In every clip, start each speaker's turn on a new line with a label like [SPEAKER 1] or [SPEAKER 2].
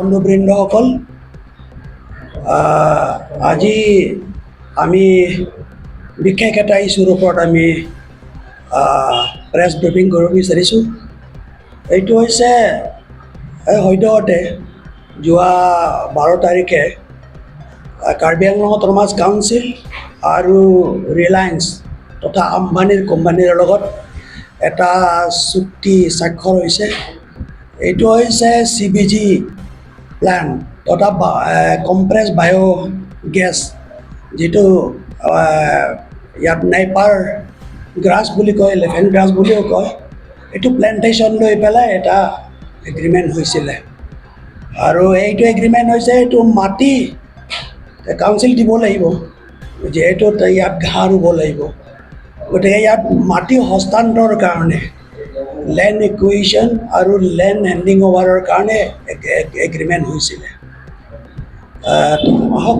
[SPEAKER 1] বন্ধুবৃন্দসকল, আজি আমি বিশেষ এটা ইছ্যুৰ ওপৰত আমি প্ৰেছ ব্ৰিফিং কৰিব বিচাৰিছোঁ। এইটো হৈছে সদ্যহতে যোৱা 12 তাৰিখে কাৰ্বি আংলং অট'নমাছ কাউন্সিল আৰু ৰিলায়েন্স তথা আম্বানীৰ কোম্পানীৰ লগত এটা চুক্তি স্বাক্ষৰ হৈছে। এইটো হৈছে CBG প্লাণ্ট তথা কম্প্ৰেছ বায়'গেছ, যিটো ইয়াত নেপাৰ গ্ৰাছ বুলি কয়, এলিফেণ্ট গ্ৰাছ বুলিও কয়। এইটো প্লেণ্টেশ্যন লৈ পেলাই এটা এগ্ৰিমেণ্ট হৈছিলে, আৰু এইটো এগ্ৰিমেণ্ট হৈছে এইটো মাটি কাউন্সিল দিব লাগিব, যিহেতু ইয়াত ঘাঁহ ৰুব লাগিব। গতিকে ইয়াত মাটি হস্তান্তৰৰ কাৰণে লেণ্ড একুইজিশ্যন আৰু লেণ্ড হেণ্ডিং অভাৰৰ কাৰণে এগ্ৰিমেণ্ট হৈছিলে। আহক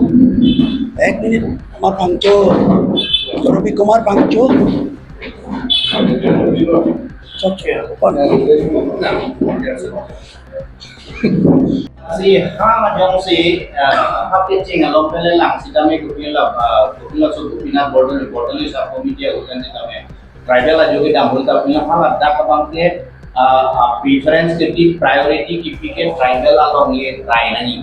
[SPEAKER 1] এক মিনিট, আমাৰ পাংচু Ravi Kumar পাংচু
[SPEAKER 2] si hama jong si hapit ching along pele lang si tame gupila so gupina border reportali sa committee utan si tame tribal ajoge damul ta pila hala da ka bang ke preference ke priority ki ke tribal along le try nani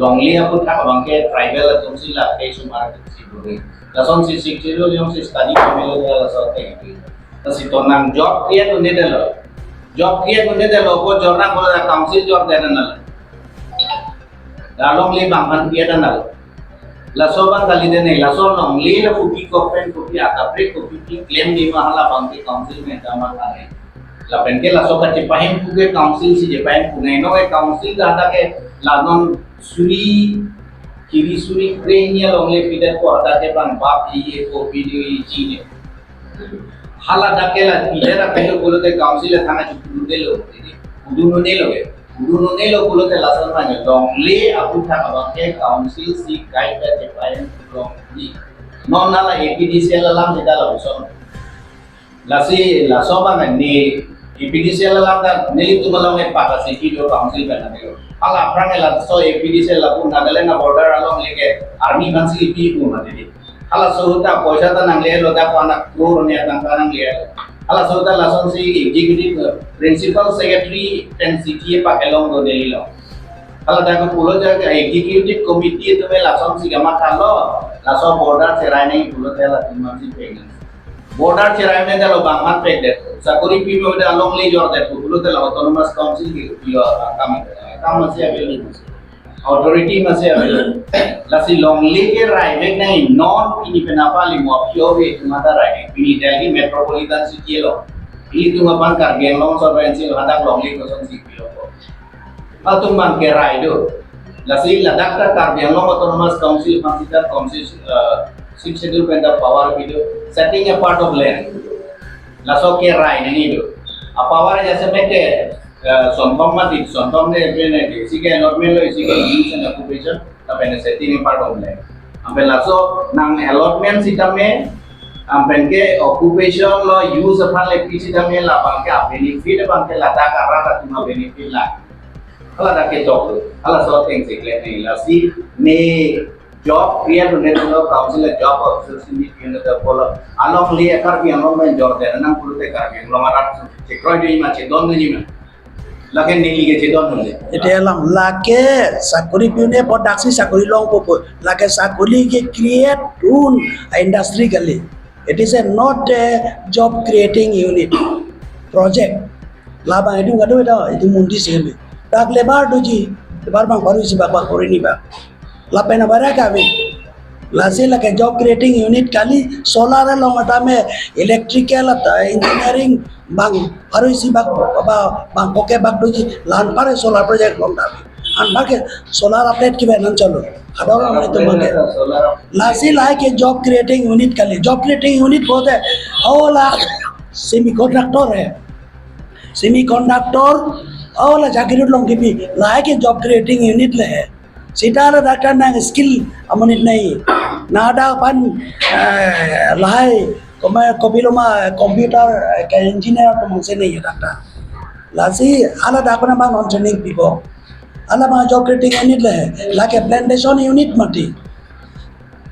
[SPEAKER 2] longli apu tha bang ke tribal atom si la ke sumar si bore lason si sikiro jong si study pamelo la so te si tonang job create ne delo job create ne delo ko jorna ko council job dena na dalong li banghan dia danal laso bang kali dene laso long li la kupi kopen kupi akapre kupi claim ni mahala bangke council में जमा करे la penke laso ka cipahin kuge council si cipahin kune no e council data ke lanon suri kiri suri krenya long le pidat ko ada ke bang bap ye ko video ye chine hala dakela pidera pehlo bolote council thana chudu delo uduno ne loge Guru ne lo kulo te lasan mane long le apu tha abang ke council si kai ta cepayan long ni non nala APDCL lam jeda la uson lasi laso bang ni APDCL lam da neli tu malang e paka si ki do council bana de ala prang la so APDCL la pu Nagaland border along leke army bansi pi pu ma de ala so ta poisa ta nang le lo da pa na crore ne ta nang le ala sauda lason si executive principal secretary and CTA pa along go deli lo ala da ko pulo ja executive committee to me lason si gama khalo lason border serai nei pulo te la timam si pegen border serai me da lo bangman peg de sakuri pi me da along le jor de pulo te la autonomous council ki yo kam se available authority ma se available lasi longli ke raime nahi non ini penapa limo pio ve tumata raime ini Delhi metropolitan city lo ini tuma pan Karbi Anglong sovereignty hadak longli ko son city lo atum man ke raido lasi ladak ta Karbi Anglong autonomous council consider council six schedule when the power video setting a part of land laso ke rai nahi do a power jaise me ke sontom mati sontom ne pene isi ke allotment lo isi ke use and occupation apene setting a part of land ampe laso nang allotment sitame ampen ke occupation lo use aphan le pisi tame la bangke benefit bangke lata karra ta tuma benefit la ala da ke job ala so things ikle nei lasi ne job create ne lo council job opportunity ne da polo along le Karbi Anglong men job de nang pulute Karbi Anglong arat chekroy de ma che don ni ma lake nili ke che don ne
[SPEAKER 1] এতিয়া lake চাকৰি পিনে পদাক্সি চাকৰি লং pop lake চাকৰি ke create un industry gale. It is a not a job creating unit project laba edu gado eta itu mundi sebe tak lebar doji lebar bang baru isi bak kori ni ba lape na bara kabe lase lake job creating unit kali solar long ata me electrical ata engineering bang baru isi bak bang poke bak doji lan pare solar project long dabe an bake solar update ki benan chalo adora mai to mage lasi like a job creating unit kali job creating unit bote hola semiconductor hai semiconductor hola jakiri long ki bi like a job creating unit le hai sitara data na skill amonit nahi nada pan lai koma kopiloma computer engineer to mose nahi data lasi ala da pana bang on training people Alam job creating unit lah, like a plantation unit mati.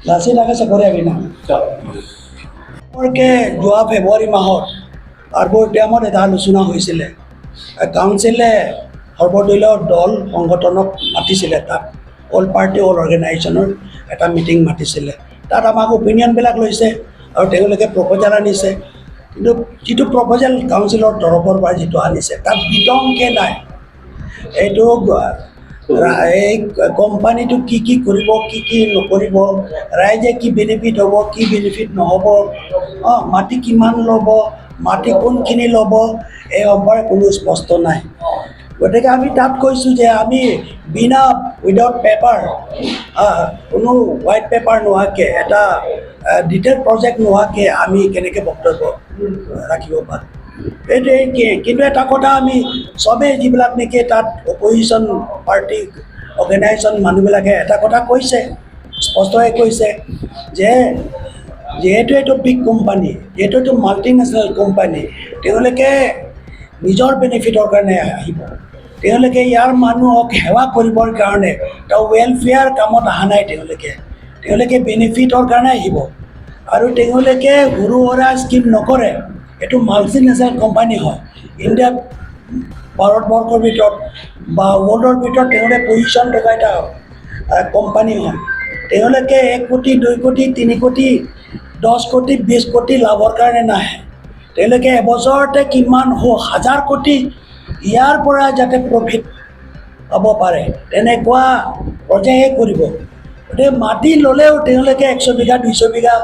[SPEAKER 1] Lasi laga sakore agina. Porque যোৱা ফেব্ৰুৱাৰী মাহত আৰবটিয়ামত এটা আলোচনা হৈছিলে কাউন্সিলে সৰ্বদলীয় দল সংগঠনক মাতিছিলে তাত অল পাৰ্টি অল অৰ্গেনাইজেশ্যনৰ এটা মিটিং মাতিছিলে তাত আমাক অপিনিয়নবিলাক লৈছে আৰু তেওঁলোকে প্ৰপ'জাল আনিছে কিন্তু যিটো প্ৰপ'জাল কাউন্সিলৰ তৰফৰ পৰা যিটো আনিছে তাত বিতংকে নাই এইটো এই কোম্পানীটো কি কৰিব কি নকৰিব ৰাইজে কি বেনিফিট হ'ব কি বেনিফিট নহ'ব মাটি কিমান ল'ব মাটি কোনখিনি ল'ব এই সম্পৰ্কে কোনো স্পষ্ট নাই গতিকে আমি তাত কৈছোঁ যে আমি বিনা উইদাউট পেপাৰ কোনো হোৱাইট পেপাৰ নোহোৱাকৈ এটা ডিটেইল প্ৰজেক্ট নোহোৱাকৈ আমি কেনেকৈ বক্তব্য ৰাখিব পাৰোঁ এইটোৱে কিন্তু এটা কথা আমি চবেই যিবিলাক নেকি তাত অপজিশ্যন পাৰ্টি অৰ্গেনাইজেশ্যন মানুহবিলাকে এটা কথা কৈছে স্পষ্টকৈ কৈছে যে যিহেতু এইটো বিগ কোম্পানী যিহেতু এইটো মাল্টিনেশ্যনেল কোম্পানী তেওঁলোকে নিজৰ বেনিফিটৰ কাৰণে আহিব তেওঁলোকে ইয়াৰ মানুহক সেৱা কৰিবৰ কাৰণে ৱেলফেয়াৰ কামত অহা নাই তেওঁলোকে বেনিফিটৰ কাৰণে আহিব আৰু তেওঁলোকে সৰু সুৰা স্কিম নকৰে এইটো মাল্টিনেশ্যনেল কোম্পানী হয় ইণ্ডিয়াত ভাৰতবৰ্ষৰ ভিতৰত বা ৱৰ্ল্ডৰ ভিতৰত তেওঁলোকে পজিশ্যন থকা এটা কোম্পানী হয় তেওঁলোকে 1 কোটি 2 কোটি 3 কোটি 10 কোটি 20 কোটি লাভৰ কাৰণে নাহে তেওঁলোকে এবছৰতে কিমান হাজাৰ কোটি ইয়াৰ পৰা যাতে প্ৰফিট হ'ব পাৰে তেনেকুৱা প্ৰজেক্টহে কৰিব গতিকে মাটি ল'লেও তেওঁলোকে 100 বিঘা 200 বিঘা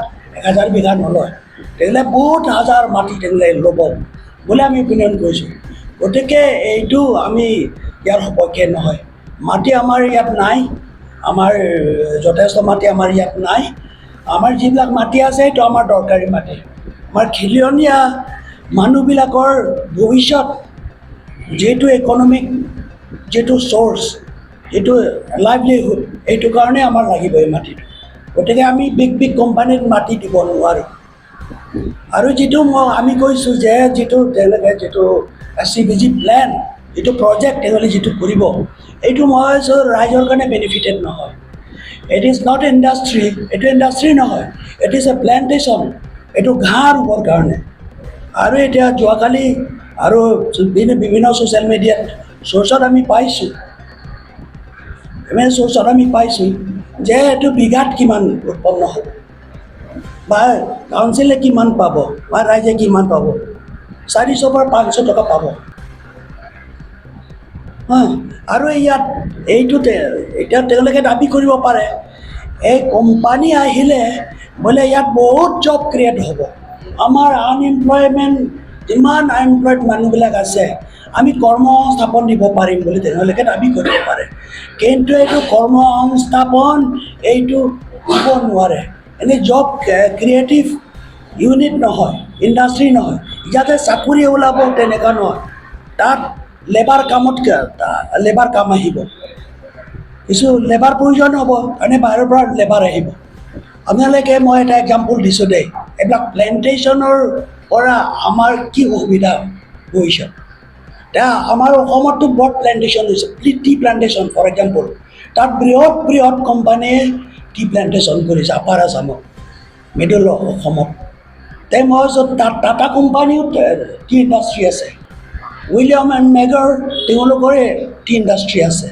[SPEAKER 1] 1000 বিঘা নলয় তেওঁলোকে বহুত হাজাৰ মাটি তেওঁলোকে ল'ব বুলি আমি অপিনিয়ন কৰিছোঁ গতিকে এইটো আমি ইয়াৰ সপক্ষে নহয় মাটি আমাৰ ইয়াত নাই আমাৰ যথেষ্ট মাটি আমাৰ ইয়াত নাই আমাৰ যিবিলাক মাটি আছে সেইটো আমাৰ দৰকাৰী মাটি আমাৰ খিলঞ্জীয়া মানুহবিলাকৰ ভৱিষ্যত যিটো ইকনমিক যিটো চ'ৰ্চ যিটো লাইভলিহুড এইটো কাৰণে আমাৰ লাগিব এই মাটিটো গতিকে আমি বিগ কোম্পানীত মাটি দিব নোৱাৰোঁ আৰু যিটো আমি কৈছোঁ যে তেওঁলোকে যিটো CBG প্লেন যিটো প্ৰজেক্ট তেওঁলোকে যিটো কৰিব এইটো মই ৰাইজৰ কাৰণে বেনিফিটেড নহয় ইট ইজ নট ইণ্ডাষ্ট্ৰী এইটো ইণ্ডাষ্ট্ৰী নহয় ইট ইজ এ প্লেণ্টেশ্যন এইটো ঘাঁহ ৰুবৰ কাৰণে আৰু এতিয়া যোৱাকালি আৰু বিভিন্ন ছ'চিয়েল মিডিয়াত চ'ৰ্চত আমি পাইছোঁ যে এইটো বিঘাত কিমান উৎপন্ন হ'ব বা কাউন্সিলে কিমান পাব বা ৰাইজে কিমান পাব 400 পৰা 500 টকা পাব আৰু ইয়াত এইটোতে এতিয়া তেওঁলোকে দাবী কৰিব পাৰে এই কোম্পানী আহিলে বোলে ইয়াত বহুত জব ক্ৰিয়েট হ'ব আমাৰ আনএমপ্লয়মেণ্ট যিমান আনএমপ্লয়ড মানুহবিলাক আছে আমি কৰ্মসংস্থাপন দিব পাৰিম বুলি তেওঁলোকে দাবী কৰিব পাৰে কিন্তু এইটো কৰ্মসংস্থাপন এইটো দিব নোৱাৰে এনে জব ক্ৰিয়েটিভ ইউনিট নহয় ইণ্ডাষ্ট্ৰী নহয় ইয়াতে চাকৰি ওলাব তেনেকুৱা নহয় তাত লেবাৰ কাম আহিব কিছু লেবাৰ প্ৰয়োজন হ'ব কাৰণে বাহিৰৰ পৰা লেবাৰ আহিব আপোনালোকে মই এটা এক্সাম্পল দিছোঁ দেই এইবিলাক প্লেণ্টেশ্যনৰ পৰা আমাৰ কি অসুবিধা হৈছে এতিয়া আমাৰ অসমতো বহুত প্লেণ্টেশ্যন হৈছে টি প্লেণ্টেশ্যন ফৰ এক্সাম্পল তাত বৃহৎ কোম্পানীয়ে টি প্লেণ্টেশ্যন কৰিছে আপাৰ আছামত মিডল অসমত মই ভাবিছোঁ তাত টাটা কোম্পানীও টি ইণ্ডাষ্ট্ৰী আছে উইলিয়াম এণ্ড মেগৰ তেওঁলোকৰে টি ইণ্ডাষ্ট্ৰী আছে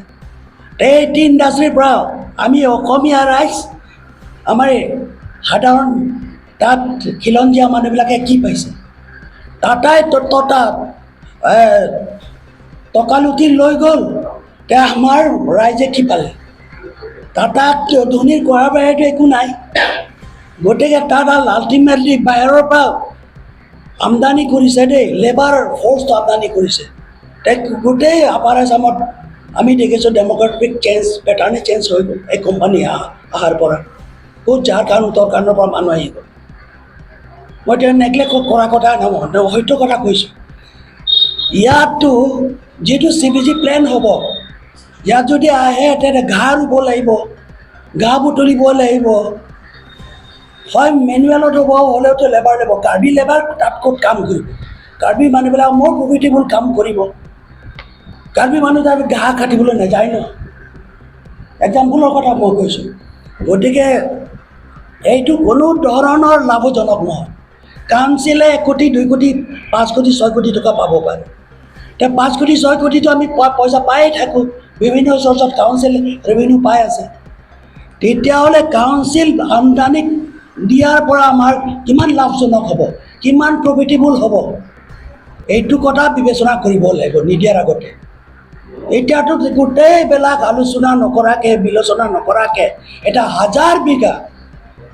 [SPEAKER 1] এই টি ইণ্ডাষ্ট্ৰীৰ পৰা আমি অসমীয়া ৰাইজ আমাৰ সাধাৰণ তাত খিলঞ্জীয়া মানুহবিলাকে কি পাইছে টাটাই টকা লুটি লৈ গ'ল এতিয়া আমাৰ ৰাইজে কি পালে টাটাক ধনীৰ কৰাৰ বাহিৰেতো একো নাই গতিকে তাত আল্টিমেটলি বাহিৰৰ পৰা আমদানি কৰিছে দেই লেবাৰ ফ'ৰ্চটো আমদানি কৰিছে গোটেই আপাৰ আছামত আমি দেখিছোঁ ডেম'ক্ৰেটিক পেটাৰ্ণে চেঞ্জ হৈ গ'ল এই কোম্পানী অহাৰ পৰা ক'ত যাৰ কাৰণে তোৰ কাৰণৰ পৰা মানুহ আহি গ'ল মই তেওঁ নেগলেক্ট কৰা কথা নহয় সত্য কথা কৈছোঁ ইয়াততো যিটো CBG প্লেন হ'ব ইয়াত যদি আহে তেতিয়া ঘাঁহ ৰুব লাগিব ঘাঁহ বুটলিব লাগিব হয় মেনুৱেলত হ'ব হ'লেওতো লেবাৰ লাগিব কাৰ্বি লেবাৰ তাত ক'ত কাম কৰিব কাৰ্বি মানুহবিলাক মোৰ প্ৰফিটেবল কাম কৰিব কাৰ্বি মানুহ তাৰ ঘাঁহ কাটিবলৈ নাযায় ন এক্সাম্পলৰ কথা মই কৈছোঁ গতিকে এইটো কোনো ধৰণৰ লাভজনক নহয় কাউন্সিলে 1 কোটি 2 কোটি 5 কোটি 6 কোটি টকা পাব পাৰে এতিয়া 5 কোটি 6 কোটিটো আমি পইচা পায়েই থাকোঁ বিভিন্ন চ'ৰ্চত কাউন্সিল ৰেভিনিউ পাই আছে তেতিয়াহ'লে কাউন্সিল আমদানি দিয়াৰ পৰা আমাৰ কিমান লাভজনক হ'ব কিমান প্ৰফিটেবল হ'ব এইটো কথা বিবেচনা কৰিব লাগিব নিদিয়াৰ আগতে এতিয়াতো গোটেইবিলাক আলোচনা নকৰাকৈ বিলোচনা নকৰাকৈ এটা 1000 বিঘা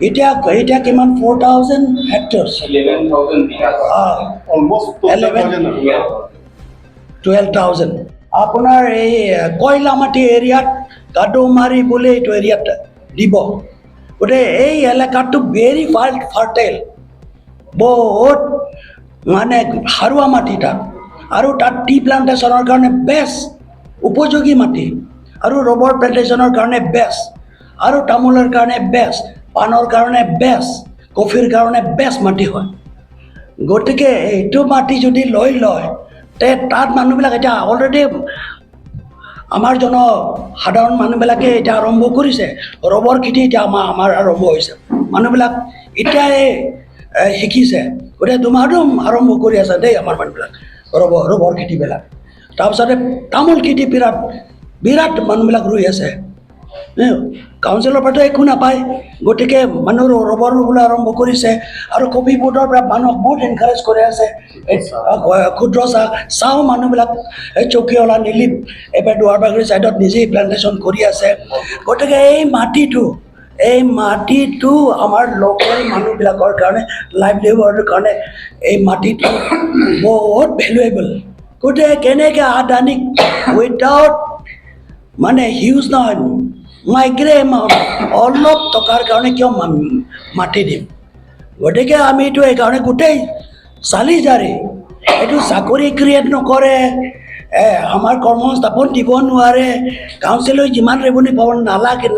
[SPEAKER 1] এতিয়া কিমান 4,000 হেক্টৰ
[SPEAKER 2] 11,000 বিঘাs.
[SPEAKER 3] Almost
[SPEAKER 1] 11,000.
[SPEAKER 3] 12,000.
[SPEAKER 1] 12,000 আপোনাৰ এই কয়লামাটি এৰিয়াত কাদৌমাৰী বুলি এইটো এৰিয়াত দিব গতিকে এই এলেকাটো ভেৰি ফাৰ্টাইল বহুত মানে সাৰুৱা মাটি তাত আৰু তাত টি প্লাণ্টেশ্যনৰ কাৰণে বেষ্ট উপযোগী মাটি আৰু ৰবৰ প্লাণ্টেশ্যনৰ কাৰণে বেষ্ট আৰু তামোলৰ কাৰণে বেষ্ট পাণৰ কাৰণে বেষ্ট কফিৰ কাৰণে বেষ্ট মাটি হয় গতিকে এইটো মাটি যদি লৈ লয় তে তাত মানুহবিলাক এতিয়া অলৰেডি আমাৰ সাধাৰণ মানুহবিলাকে এতিয়া আৰম্ভ কৰিছে ৰবৰ খেতি এতিয়া আমাৰ আৰম্ভ হৈছে মানুহবিলাক এতিয়াই শিকিছে গতিকে ধুমাধুম আৰম্ভ কৰি আছে দেই আমাৰ মানুহবিলাক ৰবৰ খেতিবিলাক তাৰপিছতে তামোল খেতি বিৰাট মানুহবিলাক ৰুই আছে কাউন্সিলৰ পৰাতো একো নাপায় গতিকে মানুহ ৰবৰ ৰুবলৈ আৰম্ভ কৰিছে আৰু কফি বোৰ্ডৰ পৰা মানুহক বহুত এনকাৰেজ কৰি আছে ক্ষুদ্ৰ চাহ মানুহবিলাক চকীৱালা নীলিপ এবাৰ দুৱাৰবাগৰি ছাইডত নিজেই প্লাণ্টেশ্যন কৰি আছে গতিকে এই মাটিটো আমাৰ লোকেল মানুহবিলাকৰ কাৰণে লাইভলিহুডৰ কাৰণে এই মাটিটো বহুত ভেলুৱেবল গতিকে কেনেকৈ আদানীক উইদাউট মানে হিউজ নহয় মাইগ্ৰে এমাউণ্ট অলপ টকাৰ কাৰণে কিয় মাটি দিম গতিকে আমি এইটো এইকাৰণে গোটেই চালি জাৰি এইটো চাকৰি ক্ৰিয়েট নকৰে আমাৰ কৰ্মসংস্থাপন দিব নোৱাৰে কাউন্সিলে যিমান ৰেভিনিউ পাব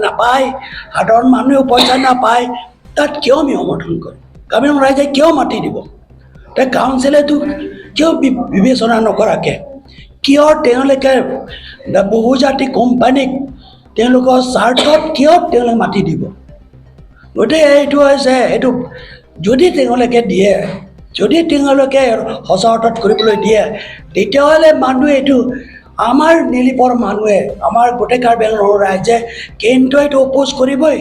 [SPEAKER 1] নাপায় সাধাৰণ মানুহেও পইচা নাপায় তাত কিয় আমি সমৰ্থন কৰিম কাৰ্বি ৰাইজে কিয় মাতি দিব কাউন্সিলেতো কিয় বিবেচনা নকৰাকৈ কিয় তেওঁলোকে বহুজাতিক কোম্পানীক তেওঁলোকৰ স্বাৰ্থত কিয় তেওঁলোকে মাতি দিব গতিকে এইটো হৈছে এইটো যদি তেওঁলোকে দিয়ে যদি তেওঁলোকে সঁচা অৰ্থত কৰিবলৈ দিয়ে তেতিয়াহ'লে মানুহে এইটো আমাৰ নীলিপৰ মানুহে আমাৰ গোটেই কাৰ্বি আংলং ৰাইজে কিন্তু এইটো অপ'জ কৰিবই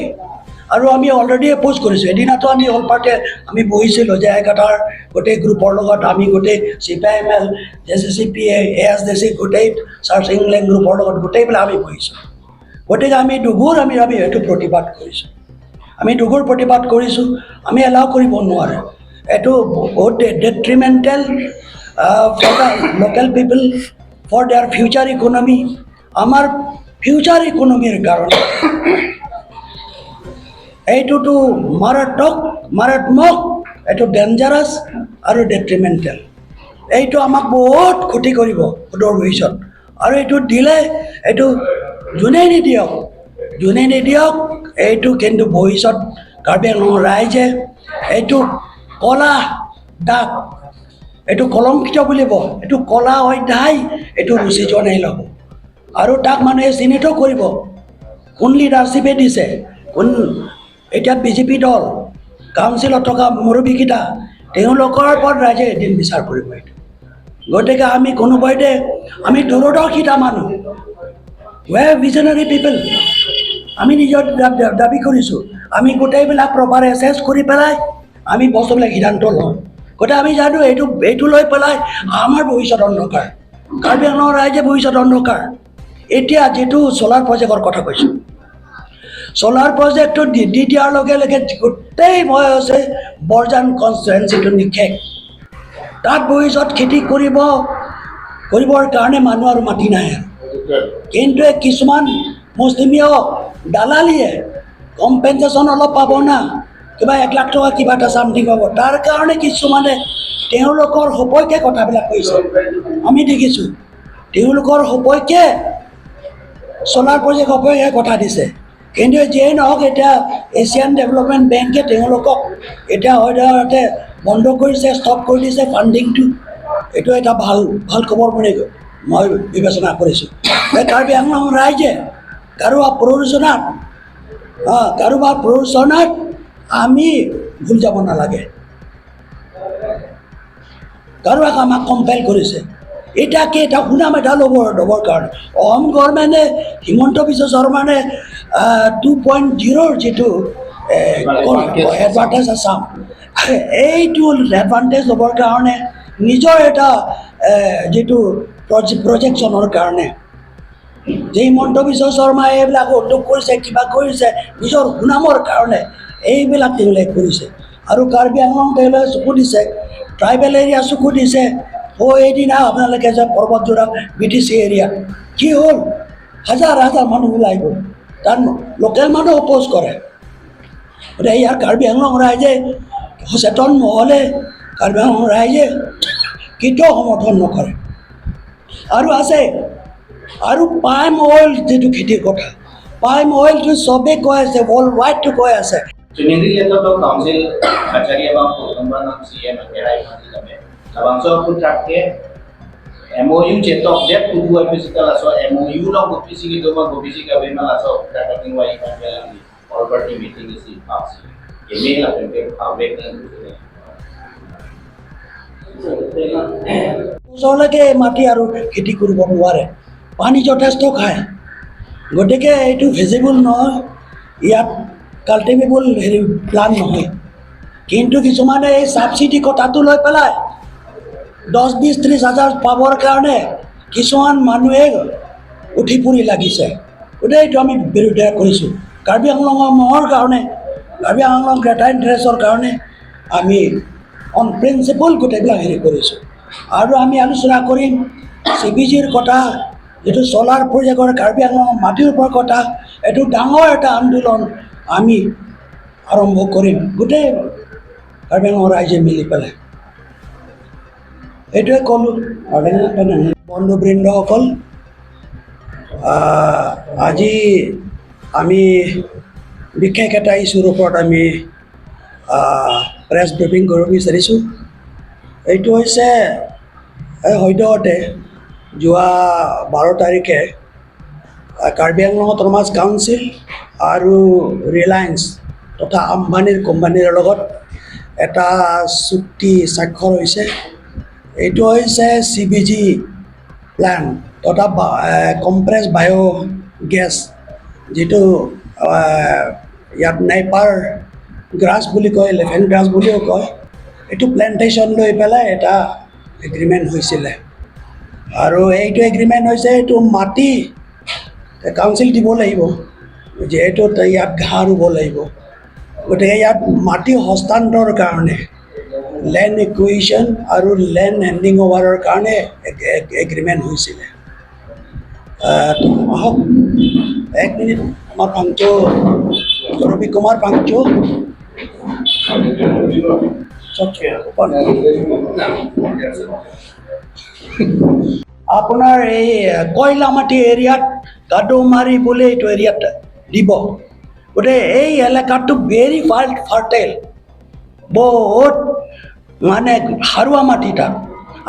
[SPEAKER 1] আৰু আমি অলৰেডি অপ'জ কৰিছোঁ এদিনাতো আমি অল পাৰ্টিয়ে আমি বহিছিলোঁ যে একেটাৰ গোটেই গ্ৰুপৰ লগত আমি গোটেই CPIML JCCP ASDC গোটেই চাৰ্চ ইংলেণ্ড গ্ৰুপৰ লগত গোটেইবিলাক আমি বহিছোঁ গতিকে আমি দুগুৰ আমি এইটো প্ৰতিবাদ কৰিছোঁ আমি দুগুৰ প্ৰতিবাদ কৰিছোঁ আমি এলাউ কৰিব নোৱাৰোঁ এইটো বহুত detrimental for the local people for their future economy আমাৰ ফিউচাৰ ইকনমিৰ কাৰণে এইটোতো মাৰাত্মক এইটো ডেঞ্জাৰাছ আৰু ডেট্ৰিমেণ্টেল এইটো আমাক বহুত ক্ষতি কৰিব সুদূৰ ভৱিষ্যত আৰু এইটো দিলে এইটো যোনে নিদিয়ক এইটো কিন্তু ভৱিষ্যত কাৰ্বি আংলং ৰাইজে এইটো কলা দাগ এইটো কলংকিত বুলিব এইটো কলা অধ্যায় এইটো ৰুচি জনাই ল'ব আৰু তাক মানুহে চিহ্নিত কৰিব কোন লিডাৰশ্বিপে দিছে কোন এতিয়া বিজেপি দল কাউন্সিলত থকা মুৰব্বীকেইটা তেওঁলোকৰ ওপৰত ৰাইজে এদিন বিচাৰ কৰিব এইটো গতিকে আমি কোনোবাইতে আমি দূৰদৰ্শিতা মানুহ ভিজনাৰী পিপল আমি নিজৰ দাবী কৰিছোঁ আমি গোটেইবিলাক প্ৰপাৰ এছেছ কৰি পেলাই আমি বস্তুবিলাক সিদ্ধান্ত লওঁ গতিকে আমি জানো এইটো লৈ পেলাই আমাৰ ভৱিষ্যত অন্ধকাৰ কাৰ্বি আংলং ৰাইজে ভৱিষ্যত অন্ধকাৰ এতিয়া যিটো চ'লাৰ প্ৰজেক্টৰ কথা কৈছোঁ চ'লাৰ প্ৰজেক্টটো দি দিয়াৰ লগে লগে গোটেই ভয় হৈছে বৰজান কনষ্টিটুৱেঞ্চিটো নিশেষ তাত ভৱিষ্যত খেতি কৰিবৰ কাৰণে মানুহ আৰু মাটি নাই কিন্তু কিছুমান মুছলিমীয় দালালিয়ে কম্পেনচেশ্যন অলপ পাব না কিবা 1 লাখ টকা কিবা এটা চামথিং পাব তাৰ কাৰণে কিছুমানে তেওঁলোকৰ সপক্ষে কথাবিলাক কৈছে আমি দেখিছোঁ তেওঁলোকৰ সপক্ষে চ'লাৰ প্ৰজেক্ট সপক্ষে কথা দিছে কিন্তু যিয়েই নহওক এতিয়া এছিয়ান ডেভেলপমেণ্ট বেংকে তেওঁলোকক এতিয়া হয়তো বন্ধ কৰিছে ষ্টপ কৰি দিছে ফাণ্ডিংটো এইটো এটা ভাল খবৰ বুলি মই বিবেচনা কৰিছোঁ। কাৰ্বি আংলং ৰাইজে কাৰোবাৰ প্ৰৰোচনাত আমি ভুল যাব নালাগে। কাৰোবাক আমাক কম্পেল কৰিছে, এটা সুনাম এটা ল'বৰ কাৰণে অসম গভৰ্ণমেণ্টে হিমন্ত বিশ্ব শৰ্মাৰে 2.0 যিটো এডভান্টেজ আছাম, এইটো এডভান্টেজ ল'বৰ কাৰণে নিজৰ এটা যিটো প্ৰজেকশ্যনৰ কাৰণে যে হিমন্ত বিশ্ব শৰ্মাই এইবিলাক উদ্যোগ কৰিছে, কিবা কৰিছে নিজৰ সুনামৰ কাৰণে এইবিলাক তেওঁলোকে কৰিছে। আৰু কাৰ্বি আংলং তেওঁলোকে চকু দিছে, ট্ৰাইবেল এৰিয়া চকু দিছে। এইদিনা আপোনালোকে যে পৰ্বতযোৰা BTC এৰিয়া কি হ'ল, হাজাৰ হাজাৰ মানুহ ওলাই গ'ল, তাত লোকেল মানুহ অপ'জ কৰে। গতিকে ইয়াৰ কাৰ্বি আংলং ৰাইজে সচেতন নহ'লে কাৰ্বি আংলং ৰাইজে কেতিয়াও সমৰ্থন নকৰে। আৰু আছে আৰু পাম অইল যিটো খেতিৰ কথা, পাম অইলটো চবেই কৈ আছে, ৱৰ্ল্ড ৱাইডটো কৈ আছে।
[SPEAKER 2] Sendiri itu tuh council acaranya bang pengembangan CM Kerai masih kami. Abang so pun terakhir MOU cetok dia tujuh episode lah so MOU lo kopisi gitu mah kopisi kami malah so kata tinggal ikan lagi all party meeting isi pasti. Ini lah penting kawin dan
[SPEAKER 1] ওচৰলৈকে মাটি আৰু খেতি কৰিব নোৱাৰে, পানী যথেষ্ট খায়। গতিকে এইটো ভিজিবল নহয়, ইয়াত কাল্টিভেবল প্লান নহয়। কিন্তু কিছুমানে এই ছাবচিডি কথাটো লৈ পেলাই 10-20-30 হাজাৰ পাবৰ কাৰণে কিছুমান মানুহে উঠি পৰি লাগিছে। গতিকে এইটো আমি বিৰোধিতা কৰিছোঁ। কাৰ্বি আংলঙৰ মহৰ কাৰণে, কাৰ্বি আংলং গ্ৰেটাৰ ইণ্টাৰেষ্টৰ কাৰণে আমি অন প্ৰিন্সিপল গোটেইবিলাক কৰিছোঁ। আৰু আমি আলোচনা কৰিম CBGৰ কথা, যিটো চ'লাৰ প্ৰজেক্টৰ কাৰ্বি আংলঙৰ মাটিৰ ওপৰৰ কথা। এইটো ডাঙৰ এটা আন্দোলন আমি আৰম্ভ কৰিম গোটেই কাৰ্বি আংলং ৰাইজে মিলি পেলাই। এইটোৱে ক'লোঁ। বন্ধুবৃন্দসকল, আজি আমি বিশেষ এটা ইছ্যুৰ ওপৰত আমি প্ৰেছ ব্ৰিফিং কৰিব বিচাৰিছোঁ। এইটো হৈছে সদ্যহতে যোৱা 12 তাৰিখে কাৰ্বি আংলং অট'নমাছ কাউন্সিল আৰু ৰিলায়েন্স তথা আম্বানীৰ কোম্পানীৰ লগত এটা চুক্তি স্বাক্ষৰ হৈছে। এইটো হৈছে CBG প্লান তথা কম্প্ৰেছ বায়'গেছ, যিটো ইয়াত নাইপাৰ গ্ৰাছ বুলি কয়, এলিফেণ্ট গ্ৰাছ বুলিও কয়। এইটো প্লেণ্টেশ্যন লৈ পেলাই এটা এগ্ৰিমেণ্ট হৈছিলে। আৰু এইটো এগ্ৰিমেণ্ট হৈছে এইটো মাটি কাউন্সিল দিব লাগিব, যিহেতু ইয়াত ঘাঁহ ৰুব লাগিব। গতিকে ইয়াত মাটি হস্তান্তৰৰ কাৰণে লেণ্ড একুইজিশ্যন আৰু লেণ্ড হেণ্ডিং অভাৰৰ কাৰণে এগ্ৰিমেণ্ট হৈছিলে। আহক 1 মিনিট, আমাৰ পাংচু ৰবি কুমাৰ পাংচু আপোনাৰ এই কয়লামাটি এৰিয়াত গাদৌমাৰী বুলি এইটো এৰিয়াত দিব। গতিকে এই এলেকাটো ভেৰি ফাৰ্টাইল, বহুত মানে সাৰুৱা মাটি তাত।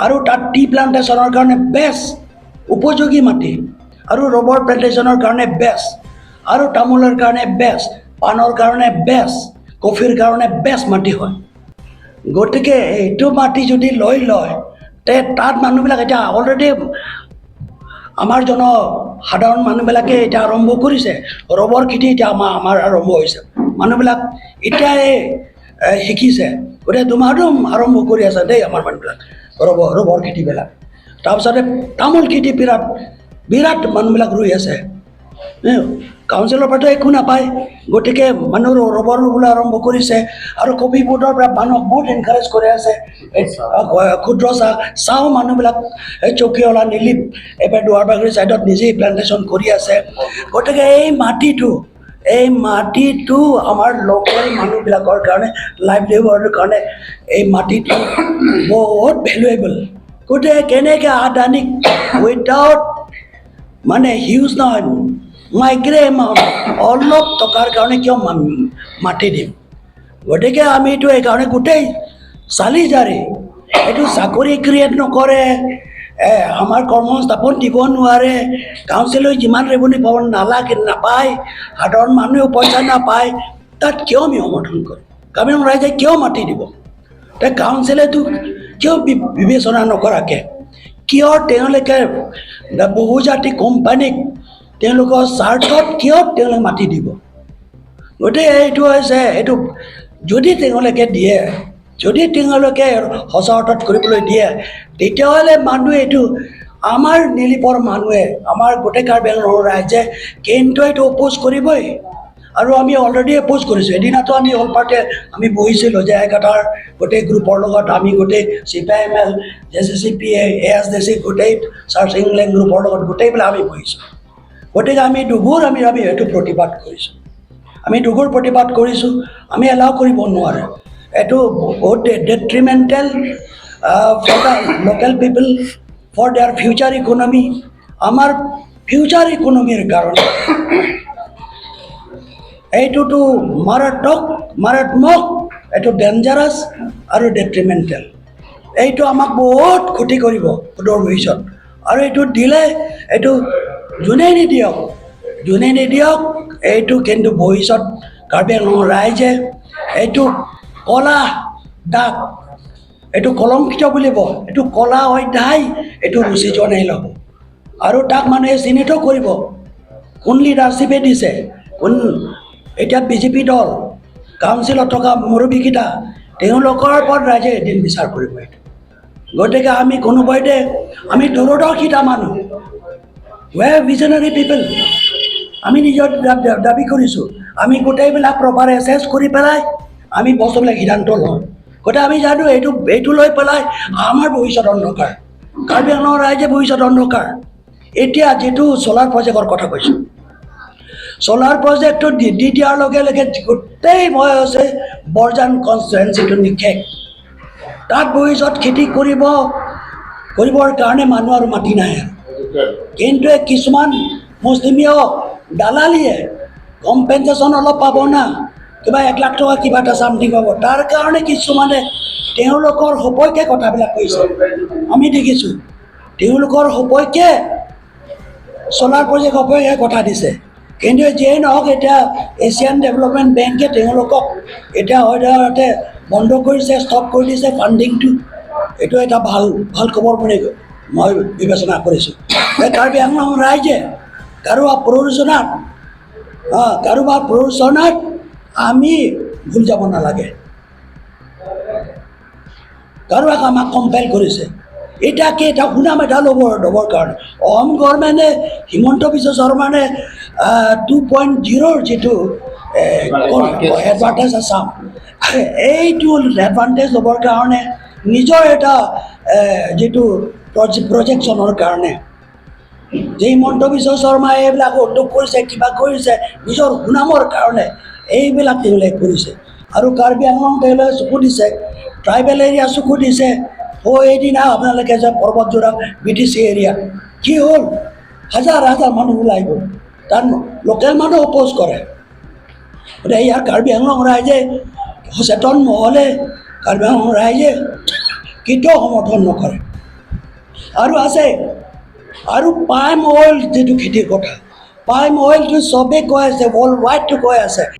[SPEAKER 1] আৰু তাত টি প্লাণ্টেশ্যনৰ কাৰণে বেষ্ট উপযোগী মাটি, আৰু ৰবৰ প্লাণ্টেশ্যনৰ কাৰণে বেষ্ট, আৰু তামোলৰ কাৰণে বেষ্ট, পাণৰ কাৰণে বেষ্ট, কফিৰ কাৰণে বেষ্ট মাটি হয়। গতিকে এইটো মাটি যদি লৈ লয়, তাত মানুহবিলাক এতিয়া অলৰেডি আমাৰ সাধাৰণ মানুহবিলাকে এতিয়া আৰম্ভ কৰিছে, ৰবৰ খেতি এতিয়া আমাৰ আৰম্ভ হৈছে। মানুহবিলাক এতিয়াই শিকিছে, গতিকে ধুমাধুম আৰম্ভ কৰি আছে দেই আমাৰ মানুহবিলাক ৰবৰ খেতিবিলাক। তাৰপিছতে তামোল খেতি বিৰাট মানুহবিলাক ৰুই আছে। কাউন্সিলৰ পৰাতো একো নাপায়, গতিকে মানুহ ৰবৰ ৰুবলৈ আৰম্ভ কৰিছে। আৰু কফি বোৰ্ডৰ পৰা মানুহক বহুত এনকাৰেজ কৰি আছে। ক্ষুদ্ৰ চাহো মানুহবিলাক চকীয়লা নিলিপ এবাৰ দুৱাৰবাগৰি ছাইডত নিজেই প্লাণ্টেশ্যন কৰি আছে। গতিকে এই মাটিটো আমাৰ লোকেল মানুহবিলাকৰ কাৰণে, লাইভলিহুডৰ কাৰণে এই মাটিটো বহুত ভেলুৱেবল। গতিকে কেনেকৈ আদানীক উইদাউট মানে হিউজ নহয়, মাইগ্ৰে এমাউণ্ট অলপ টকাৰ কাৰণে কিয় মাটি দিম। গতিকে আমি এইটো এইকাৰণে গোটেই চালি জাৰি, এইটো চাকৰি ক্ৰিয়েট নকৰে, আমাৰ কৰ্মসংস্থাপন দিব নোৱাৰে, কাউন্সিলে যিমান ৰেভিনিউ পাব নাপায়, সাধাৰণ মানুহেও পইচা নাপায়, তাত কিয় আমি সমৰ্থন কৰিম? কাৰ্বি আংলং ৰাইজে কিয় মাতি দিব? কাউন্সিলেতো কিয় বিবেচনা নকৰাকৈ কিয় তেওঁলোকে বহুজাতিক কোম্পানীক তেওঁলোকৰ স্বাৰ্থত কিয় তেওঁলোকে মাতি দিব? গতিকে এইটো হৈছে এইটো যদি তেওঁলোকে দিয়ে, যদি তেওঁলোকে সঁচা অৰ্থত কৰিবলৈ দিয়ে, তেতিয়াহ'লে মানুহে এইটো আমাৰ নিলিপৰ মানুহে আমাৰ গোটেই কাৰ্বি আংলং ৰাইজে কিন্তু এইটো অপ'জ কৰিবই। আৰু আমি অলৰেডি অপ'জ কৰিছোঁ। এদিনাতো আমি অল পাৰ্টিয়ে আমি বহিছিলোঁ যে এঘাটাৰ গোটেই গ্ৰুপৰ লগত আমি গোটেই CPIML, JCCP, ASDC গোটেই চাৰ্চ ইংলেণ্ড গ্ৰুপৰ লগত গোটেইবিলাক আমি বহিছোঁ। গতিকে আমি দুগুৰ আমি এইটো প্ৰতিবাদ কৰিছোঁ। আমি দুগুৰ প্ৰতিবাদ কৰিছোঁ। আমি এলাও কৰিব নোৱাৰোঁ। এইটো বহুত detrimental for the local people, for their future economy, আমাৰ ফিউচাৰ ইকনমিৰ কাৰণে এইটোতো মাৰাত্মক, এইটো ডেঞ্জাৰাছ আৰু ডেট্ৰিমেণ্টেল। এইটো আমাক বহুত ক্ষতি কৰিব সুদূৰ ভৱিষ্যত। আৰু এইটো দিলে এইটো যোনে নিদিয়ক এইটো কিন্তু ভৱিষ্যত কাৰ্বি আংলং ৰাইজে এইটো কলা দাগ, এইটো কলংকিত বুলিব, এইটো কলা অধ্যায় এইটো ৰুচি জনাই ল'ব। আৰু তাক মানুহে চিহ্নিত কৰিব কোন লিডাৰশ্বিপে দিছে, কোন এতিয়া BJP দল, কাউন্সিলত থকা মুৰব্বীকেইটা, তেওঁলোকৰ ওপৰত ৰাইজে এদিন বিচাৰ কৰিব এইটো। গতিকে আমি কোনোবাইতে আমি দূৰদৰ্শিতা মানুহ, we are visionary people, আমি নিজৰ দাবী কৰিছোঁ। আমি গোটেইবিলাক প্ৰপাৰ এছেছ কৰি পেলাই আমি বস্তুবিলাক সিদ্ধান্ত লওঁ। গতিকে আমি জানো এইটো লৈ পেলাই আমাৰ ভৱিষ্যত অন্ধকাৰ, কাৰ্বি আংলং ৰাইজে ভৱিষ্যত অন্ধকাৰ। এতিয়া যিটো চ'লাৰ প্ৰজেক্টৰ কথা কৈছোঁ, চ'লাৰ প্ৰজেক্টটো দি দিয়াৰ লগে লগে গোটেই মই হৈছে বৰজান কনষ্টিটুৱেঞ্চিটো নিশেষ। তাত ভৱিষ্যত খেতি কৰিবৰ কাৰণে মানুহ আৰু মাটি নাই। কিন্তু কিছুমান মুছলিমীয় দালালিয়ে কম্পেনচেশ্যন অলপ পাব না, কিবা 1 লাখ টকা কিবা এটা চামথিং পাব, তাৰ কাৰণে কিছুমানে তেওঁলোকৰ সপক্ষে কথাবিলাক কৈছে। আমি দেখিছোঁ তেওঁলোকৰ সপক্ষে চ'লাৰ প্ৰজেক্ট সপক্ষে কথা দিছে। কিন্তু যিয়েই নহওক এতিয়া এছিয়ান ডেভেলপমেণ্ট বেংকে তেওঁলোকক এতিয়া সদ্যহতে বন্ধ কৰিছে, ষ্টপ কৰি দিছে ফাণ্ডিংটো। এইটো এটা ভাল খবৰ বুলি মই বিবেচনা কৰিছোঁ। কাৰ্বি আংলং ৰাইজে কাৰোবাৰ প্ৰৰোচনাত আমি ভুল যাব নালাগে। কাৰোবাক আমাক কম্পেল কৰিছে, এটা সুনাম এটা ল'বৰ কাৰণে অসম গভৰ্ণমেণ্টে হিমন্ত বিশ্ব শৰ্মানে 2.0 যিটো এডভান্টেজ আছাম, এইটো এডভান্টেজ ল'বৰ কাৰণে নিজৰ এটা যিটো প্ৰজেকশ্যনৰ কাৰণে যে হিমন্ত বিশ্ব শৰ্মাই এইবিলাক উদ্যোগ কৰিছে, কিবা কৰিছে নিজৰ সুনামৰ কাৰণে এইবিলাক তেওঁলোকে কৰিছে। আৰু কাৰ্বি আংলং তেওঁলোকে চকু দিছে, ট্ৰাইবেল এৰিয়া চকু দিছে। এইদিনা আপোনালোকে যে পৰ্বতযোৰা BTC এৰিয়া কি হ'ল, হাজাৰ মানুহ ওলাই গ'ল, তাত লোকেল মানুহ অপ'জ কৰে। গতিকে ইয়াৰ কাৰ্বি আংলং ৰাইজে সচেতন নহ'লে কাৰ্বি আংলং ৰাইজে কেতিয়াও সমৰ্থন নকৰে। আৰু আছে আৰু পাইম অইল যিটো খেতিৰ কথা, পাইম অইলটো চবেই কৈ আছে, ৱৰ্ল্ড ৱাইডটো কৈ আছে।